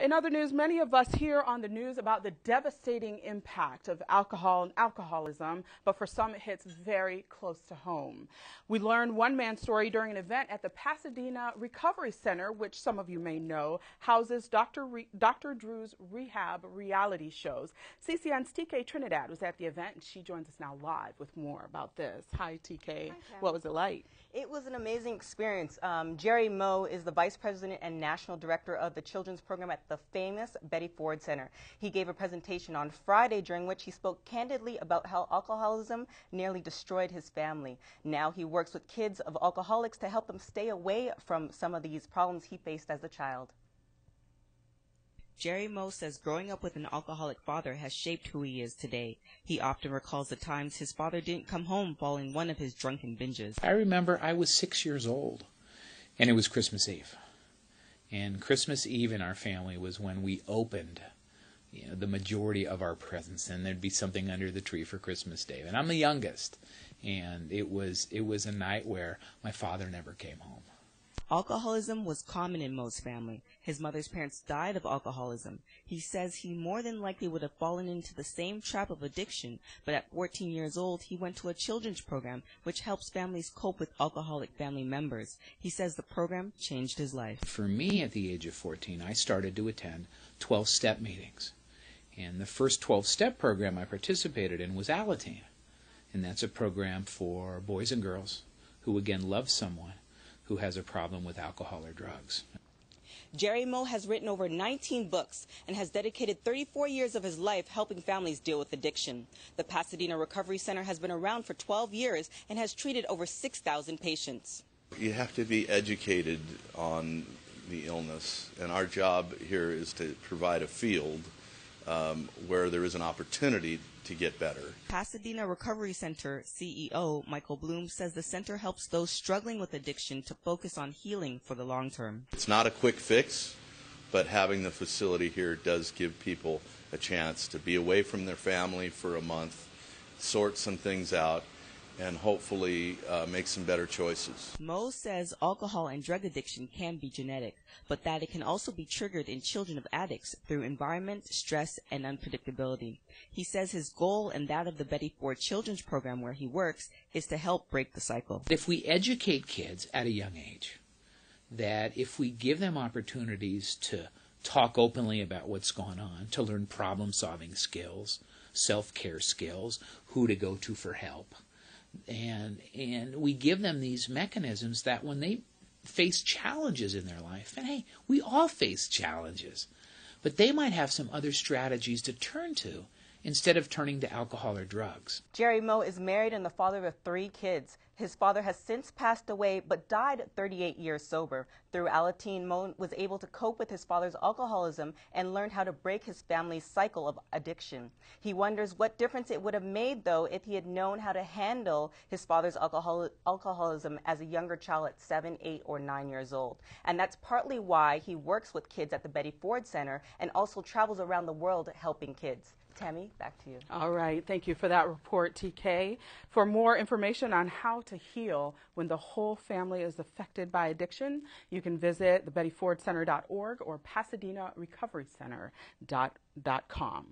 In other news, many of us hear on the news about the devastating impact of alcohol and alcoholism, but for some it hits very close to home. We learned one man's story during an event at the Pasadena Recovery Center, which some of you may know houses Dr. Drew's rehab reality shows. CCN's TK Trinidad was at the event, and she joins us now live with more about this. Hi, TK. Hi, what was it like? It was an amazing experience. Jerry Moe is the Vice President and National Director of the Children's Program at the famous Betty Ford Center. He gave a presentation on Friday during which he spoke candidly about how alcoholism nearly destroyed his family. Now he works with kids of alcoholics to help them stay away from some of these problems he faced as a child. Jerry Moe says growing up with an alcoholic father has shaped who he is today. He often recalls the times his father didn't come home following one of his drunken binges. I remember I was 6 years old, and it was Christmas Eve. And Christmas Eve in our family was when we opened the majority of our presents, and there'd be something under the tree for Christmas Day. And I'm the youngest, and it was a night where my father never came home. Alcoholism was common in Moe's family. His mother's parents died of alcoholism. He says he more than likely would have fallen into the same trap of addiction, but at 14 years old, he went to a children's program which helps families cope with alcoholic family members. He says the program changed his life. For me, at the age of 14, I started to attend 12-step meetings. And the first 12-step program I participated in was Alateen. And that's a program for boys and girls who, again, love someone who has a problem with alcohol or drugs. Jerry Moe has written over 19 books and has dedicated 34 years of his life helping families deal with addiction. The Pasadena Recovery Center has been around for 12 years and has treated over 6,000 patients. You have to be educated on the illness, and our job here is to provide a field where there is an opportunity to get better. Pasadena Recovery Center CEO Michael Bloom says the center helps those struggling with addiction to focus on healing for the long term. It's not a quick fix, but having the facility here does give people a chance to be away from their family for a month, sort some things out, and hopefully make some better choices. Moe says alcohol and drug addiction can be genetic, but that it can also be triggered in children of addicts through environment, stress, and unpredictability. He says his goal and that of the Betty Ford Children's Program where he works is to help break the cycle. If we educate kids at a young age, that if we give them opportunities to talk openly about what's going on, to learn problem-solving skills, self-care skills, who to go to for help, and we give them these mechanisms that when they face challenges in their life, and hey, we all face challenges, but they might have some other strategies to turn to instead of turning to alcohol or drugs. Jerry Moe is married and the father of 3 kids. His father has since passed away but died at 38 years sober. Through Alateen, Moe was able to cope with his father's alcoholism and learned how to break his family's cycle of addiction. He wonders what difference it would have made, though, if he had known how to handle his father's alcoholism as a younger child at 7, 8, or 9 years old. And that's partly why he works with kids at the Betty Ford Center and also travels around the world helping kids. Tammy, back to you. All right. Thank you for that report, TK. For more information on how to heal when the whole family is affected by addiction, you can visit thebettyfordcenter.org or PasadenaRecoveryCenter.com.